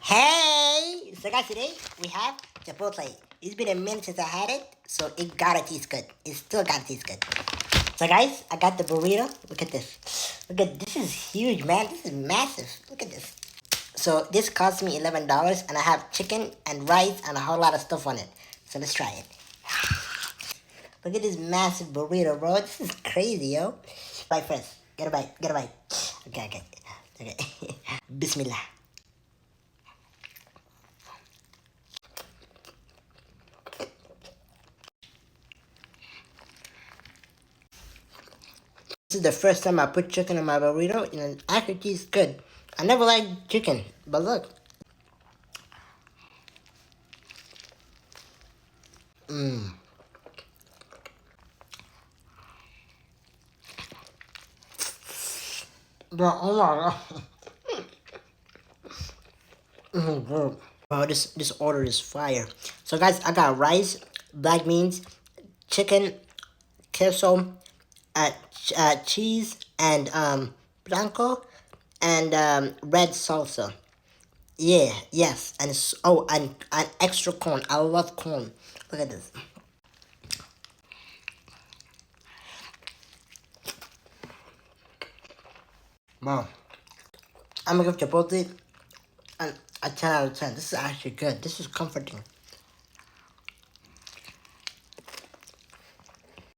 Hey! So guys, today we have Chipotle. It's been a minute since I had it, so it gotta taste good. It still gotta taste good. So guys, I got the burrito. Look at this. Look at this is huge, man. This is massive. Look at this. So this cost me $11, and I have chicken and rice and a whole lot of stuff on it. So let's try it. Look at this massive burrito, bro. This is crazy, yo. Bite first. Get a bite. Get a bite. Okay. Bismillah. This is the first time I put chicken in my burrito, and it actually tastes good. I never liked chicken, but look. Bro, oh my god. Good. Oh, this order is fire. So guys, I got rice, black beans, chicken, queso, cheese, and blanco, and red salsa. Yeah, yes, and and extra corn. I love corn. Look at this. Wow. I'm gonna give Chipotle a 10 out of 10. This is actually good. This is comforting.